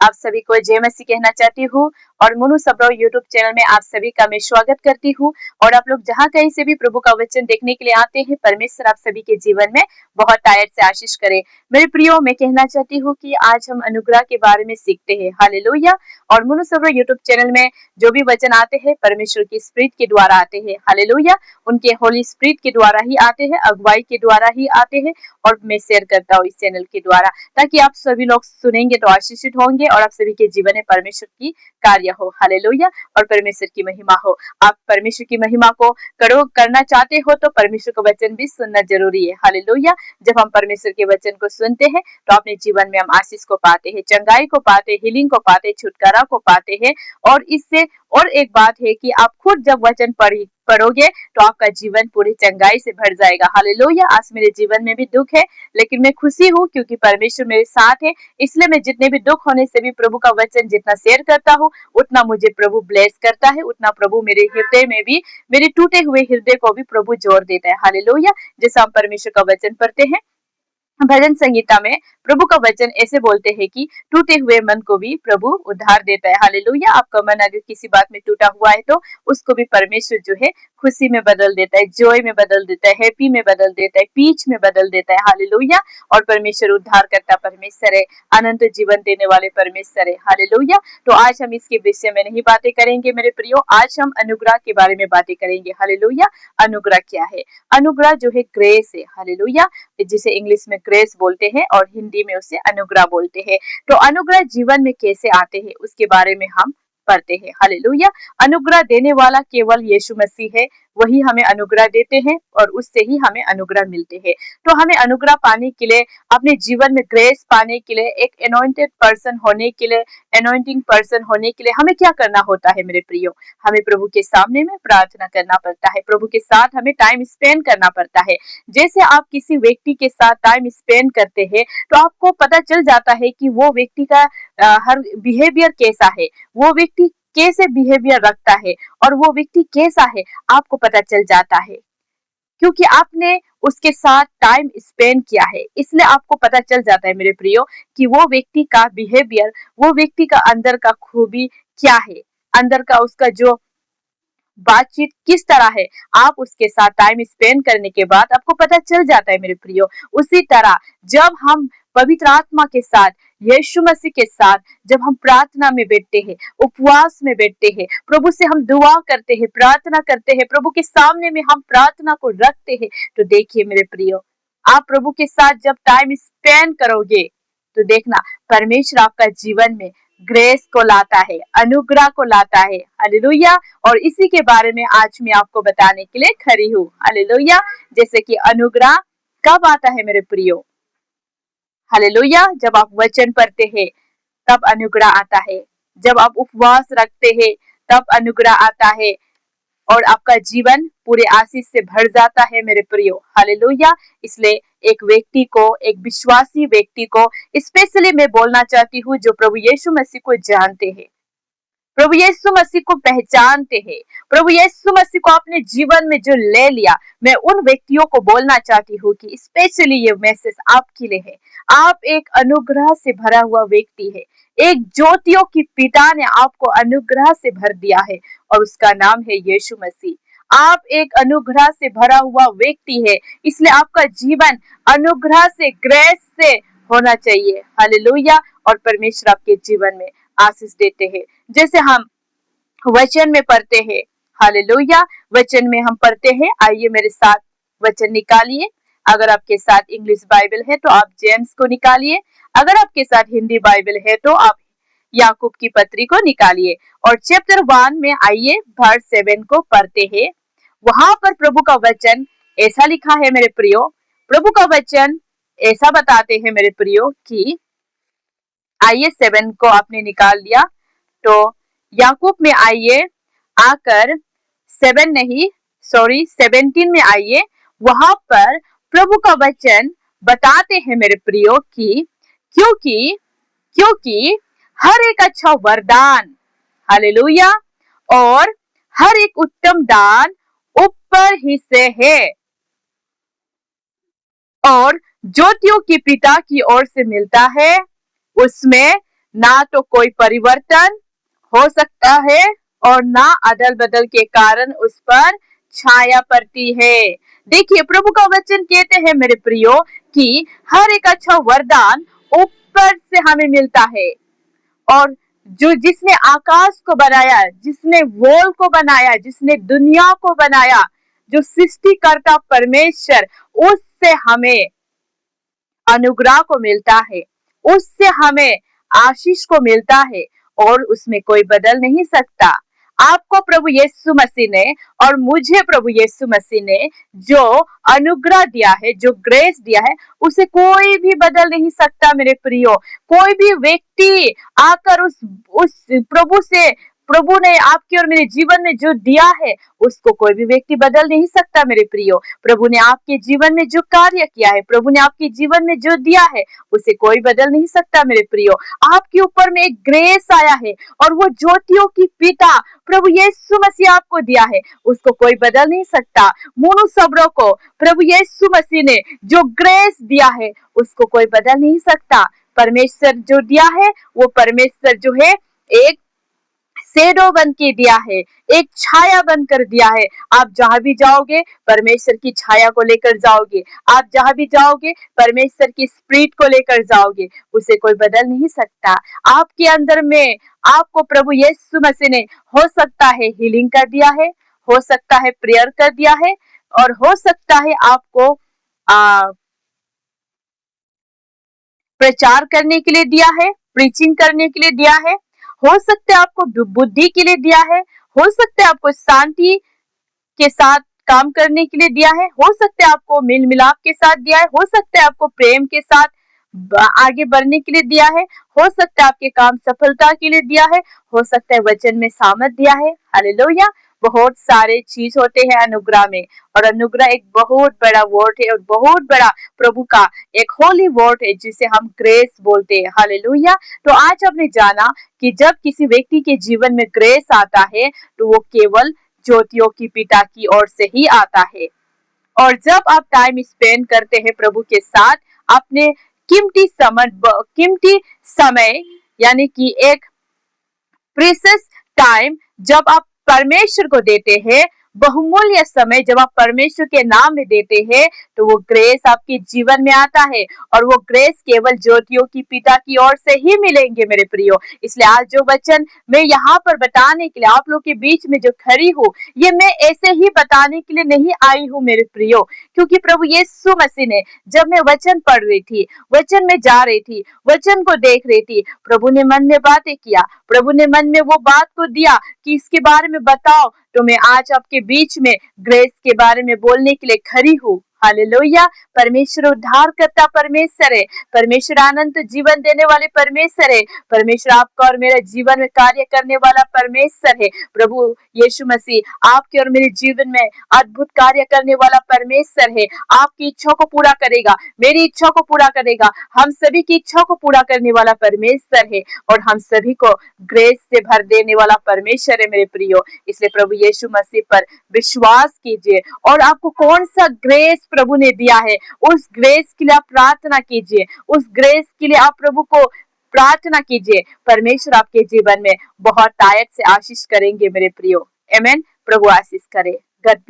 आप सभी को जय मसीह कहना चाहती हूँ और मोनू सबरो यूट्यूब चैनल में आप सभी का मैं स्वागत करती हूँ। और आप लोग जहाँ कहीं से भी प्रभु का वचन देखने के लिए आते हैं, परमेश्वर आप सभी के जीवन में बहुत आयत से आशीष करे। मेरे प्रियो, मैं कहना चाहती हूँ कि आज हम अनुग्रह के बारे में सीखते हैं। हालेलुया। और मोनू सबरो यूट्यूब चैनल में जो भी वचन आते हैं परमेश्वर की स्पिरिट के द्वारा आते हैं। हालेलुया। उनके होली स्पिरिट के द्वारा ही आते हैं, अगुवाई के द्वारा ही आते हैं और मैं शेयर करता हूँ इस चैनल के द्वारा, ताकि आप सभी लोग सुनेंगे तो आशीषित होंगे और आप सभी के जीवन में परमेश्वर की कार्य हो। हालेलुया। और परमेश्वर की महिमा हो। आप परमेश्वर की महिमा को करना चाहते हो तो परमेश्वर का वचन भी सुनना जरूरी है। हालेलुया। जब हम परमेश्वर के वचन को सुनते हैं तो अपने जीवन में हम आशीष को पाते हैं, चंगाई को पाते हैं, हीलिंग को पाते हैं, छुटकारा को पाते हैं। और इससे और एक बात है कि आप खुद जब वचन पढ़ोगे तो आपका जीवन पूरी चंगाई से भर जाएगा। हालेलुया। आज मेरे जीवन में भी दुख है, लेकिन मैं खुशी हूँ क्योंकि परमेश्वर मेरे साथ है। इसलिए मैं जितने भी दुख होने से भी प्रभु का वचन जितना शेयर करता हूँ उतना मुझे प्रभु ब्लेस करता है, उतना प्रभु मेरे हृदय में भी, मेरे टूटे हुए हृदय को भी प्रभु जोर देता है। हालेलुया। जैसा हम परमेश्वर का वचन पढ़ते हैं भजन संगीता में, प्रभु का वचन ऐसे बोलते हैं कि टूटे हुए मन को भी प्रभु उद्धार देता है। हालेलुया। आपका मन अगर किसी बात में टूटा हुआ है तो उसको भी परमेश्वर जो है खुशी में बदल देता है, जॉय में बदल देता है, हैप्पी में बदल देता है, पीच में बदल देता है। हालेलुया। और परमेश्वर उद्धार करता परमेश्वर है, अनंत जीवन देने वाले परमेश्वर है। हालेलुया। तो आज हम इसके विषय में नहीं बातें करेंगे मेरे प्रियो, आज हम अनुग्रह के बारे में बातें करेंगे। हालेलुया। अनुग्रह क्या है? अनुग्रह जो है ग्रेस है। हालेलुया। जिसे इंग्लिश में ग्रेस बोलते हैं और हिंदी में उसे अनुग्रह बोलते हैं। तो अनुग्रह जीवन में कैसे आते हैं उसके बारे में हम पढ़ते हैं। हालेलुया। अनुग्रह देने वाला केवल यीशु मसीह है, वही हमें अनुग्रह देते हैं और उससे ही हमें अनुग्रह मिलते हैं। तो हमें अनुग्रह पाने के लिए, अपने जीवन में ग्रेस पाने के लिए, एक अनॉइंटेड पर्सन होने के लिए, अनॉइंटिंग पर्सन होने के लिए हमें क्या करना होता है मेरे प्रियो? हमें प्रभु के सामने में प्रार्थना करना पड़ता है, प्रभु के साथ हमें टाइम स्पेंड करना पड़ता है। जैसे आप किसी व्यक्ति के साथ टाइम स्पेंड करते हैं तो आपको पता चल जाता है कि वो व्यक्ति का हर बिहेवियर कैसा है, वो व्यक्ति कैसे बिहेवियर रखता है और वो व्यक्ति कैसा है, आपको पता चल जाता है क्योंकि आपने उसके साथ टाइम स्पेंड किया है। इसलिए आपको पता चल जाता है मेरे प्रियो कि वो व्यक्ति का बिहेवियर, वो व्यक्ति का अंदर का खूबी क्या है, अंदर का उसका जो बातचीत किस तरह है। आप उसके साथ टाइम स्पेंड करने के बाद आपको पता चल जाता है मेरे प्रियो। उसी तरह जब हम पवित्र आत्मा के साथ, यीशु मसीह के साथ जब हम प्रार्थना में बैठते हैं, उपवास में बैठते हैं, प्रभु से हम दुआ करते हैं, प्रार्थना करते हैं, प्रभु के सामने में हम प्रार्थना को रखते हैं, तो देखिए मेरे प्रियो, आप प्रभु के साथ जब टाइम स्पेंड करोगे तो देखना परमेश्वर आपका जीवन में ग्रेस को लाता है, अनुग्रह को लाता है। हालेलुया। और इसी के बारे में आज मैं आपको बताने के लिए खड़ी हूँ। हालेलुया। जैसे कि अनुग्रह कब आता है मेरे प्रियो? हालेलुया। जब आप वचन पढ़ते हैं तब अनुग्रह आता है, जब आप उपवास रखते हैं तब अनुग्रह आता है और आपका जीवन पूरे आशीष से भर जाता है मेरे प्रियो। हालेलुया। इसलिए एक व्यक्ति को, एक विश्वासी व्यक्ति को स्पेशली मैं बोलना चाहती हूँ जो प्रभु यीशु मसीह को जानते हैं, प्रभु यीशु मसीह को पहचानते हैं, प्रभु यीशु मसीह को अपने जीवन में जो ले लिया, मैं उन व्यक्तियों को बोलना चाहती हूँ कि स्पेशली ये मैसेज आपके लिए है। आप एक अनुग्रह से भरा हुआ व्यक्ति है, एक ज्योतियों की पिता ने आपको अनुग्रह से भर दिया है और उसका नाम है यीशु मसीह। आप एक अनुग्रह से भरा हुआ व्यक्ति है, इसलिए आपका जीवन अनुग्रह से, ग्रेस से होना चाहिए। हालेलुया। और परमेश्वर आपके जीवन में आशीष देते हैं। जैसे हम वचन में पढ़ते हैं, हालेलुया, वचन में हम पढ़ते हैं, आइए मेरे साथ वचन निकालिए। अगर आपके साथ इंग्लिश बाइबल है तो आप जेम्स को निकालिए, अगर आपके साथ हिंदी बाइबल है तो आप याकूब की पत्री को निकालिए और चैप्टर 1 में आइए वर्स 7 को पढ़ते हैं। वहां पर प्रभु का वचन ऐसा लिखा है मेरे प्रियो, प्रभु का वचन ऐसा बताते हैं मेरे प्रियो कि आइए 7 को आपने निकाल लिया तो याकूब में आइए, आकर 17 में आइए। वहां पर प्रभु का वचन बताते हैं मेरे प्रियो कि क्योंकि हर एक अच्छा वरदान, हालेलुया, और हर एक उत्तम दान ऊपर ही से है और ज्योतियों की पिता की ओर से मिलता है। उसमें ना तो कोई परिवर्तन हो सकता है और ना अदल बदल के कारण उस पर छाया पड़ती है। देखिए प्रभु का वचन कहते हैं मेरे प्रियो कि हर एक अच्छा वरदान ऊपर से हमें मिलता है, और जो जिसने आकाश को बनाया, जिसने वर्ल्ड को बनाया, जिसने दुनिया को बनाया, जो सृष्टिकर्ता परमेश्वर, उससे हमें अनुग्रह को मिलता है, उससे हमें आशीष को मिलता है, और उसमें कोई बदल नहीं सकता। आपको प्रभु यीशु मसीह ने और मुझे प्रभु यीशु मसीह ने जो अनुग्रह दिया है, जो ग्रेस दिया है, उसे कोई भी बदल नहीं सकता मेरे प्रियो। कोई भी व्यक्ति आकर उस प्रभु से, प्रभु ने आपके और मेरे जीवन में जो दिया है उसको कोई भी व्यक्ति बदल नहीं सकता मेरे प्रियो। प्रभु ने आपके जीवन में जो कार्य किया है, प्रभु ने आपके जीवन में जो दिया है, उसे कोई बदल नहीं सकता मेरे प्रियो। आपके ऊपर में एक ग्रेस आया है और वो ज्योतियों की पिता प्रभु यीशु मसीह आपको दिया है, उसको कोई बदल नहीं सकता। मोनू सबरों को प्रभु यीशु मसीह ने जो ग्रेस दिया है उसको कोई बदल नहीं सकता। परमेश्वर जो दिया है वो परमेश्वर जो है एक शेडो बन के दिया है, एक छाया बनकर दिया है। आप जहां भी जाओगे परमेश्वर की छाया को लेकर जाओगे, आप जहां भी जाओगे परमेश्वर की स्पिरिट को लेकर जाओगे, उसे कोई बदल नहीं सकता। आपके अंदर में आपको प्रभु यीशु मसीह ने हो सकता है हीलिंग कर दिया है, हो सकता है प्रेयर कर दिया है, और हो सकता है आपको प्रचार करने के लिए दिया है, प्रीचिंग करने के लिए दिया है, हो सकता है आपको बुद्धि के लिए दिया है, हो सकता है आपको शांति के साथ काम करने के लिए दिया है, हो सकता है आपको मेल मिलाप के साथ दिया है, हो सकता है आपको प्रेम के साथ आगे बढ़ने के लिए दिया है, हो सकता है आपके काम सफलता के लिए दिया है, हो सकता है वचन में सामर्थ दिया है। हालेलुया। बहुत सारे चीज होते हैं अनुग्रह में, और अनुग्रह एक बहुत बड़ा वर्ड है और बहुत बड़ा प्रभु का एक होली वर्ड है जिसे हम ग्रेस बोलते हैं। हालेलुया। तो आज हमने जाना कि जब किसी व्यक्ति के जीवन में ग्रेस आता है तो वो केवल ज्योतियों की पिता की ओर से ही आता है। और जब आप टाइम स्पेंड करते हैं प्रभु के साथ, अपने कीमती समय यानी कि एक प्रीशियस टाइम जब आप परमेश्वर को देते हैं, बहुमूल्य समय जब आप परमेश्वर के नाम में देते हैं, तो वो ग्रेस आपके जीवन में आता है, और वो ग्रेस केवल ज्योतियों की पिता की ओर से ही मिलेंगे मेरे प्रियो। इसलिए आज जो वचन मैं यहाँ पर बताने के लिए आप लोग के बीच में जो खड़ी हूँ, ये मैं ऐसे ही बताने के लिए नहीं आई हूँ मेरे प्रियो, क्योंकि प्रभु यीशु मसीह ने, जब मैं वचन पढ़ रही थी, वचन में जा रही थी, वचन को देख रही थी, प्रभु ने मन में बातें किया, प्रभु ने मन में वो बात को दिया कि इसके बारे में बताओ, तो मैं आज आपके बीच में ग्रेस के बारे में बोलने के लिए खड़ी हूँ। हालेलुया। परमेश्वर उद्धार करता परमेश्वर है, परमेश्वर आनंद जीवन देने वाले परमेश्वर है, परमेश्वर आपका और मेरे जीवन में कार्य करने वाला परमेश्वर है। प्रभु यीशु मसीह आपके और मेरे जीवन में अद्भुत कार्य करने वाला परमेश्वर है। आपकी इच्छा को पूरा करेगा, मेरी इच्छा को पूरा करेगा, हम सभी की इच्छा को पूरा करने वाला परमेश्वर है, और हम सभी को ग्रेस से भर देने वाला परमेश्वर है मेरे प्रियो। इसलिए प्रभु यीशु मसीह पर विश्वास कीजिए, और आपको कौन सा ग्रेस प्रभु ने दिया है उस ग्रेस के लिए आप प्रार्थना कीजिए, उस ग्रेस के लिए आप प्रभु को प्रार्थना कीजिए। परमेश्वर आपके जीवन में बहुत तायत से आशीष करेंगे मेरे प्रियो। आमेन। प्रभु आशीष करे। God bless.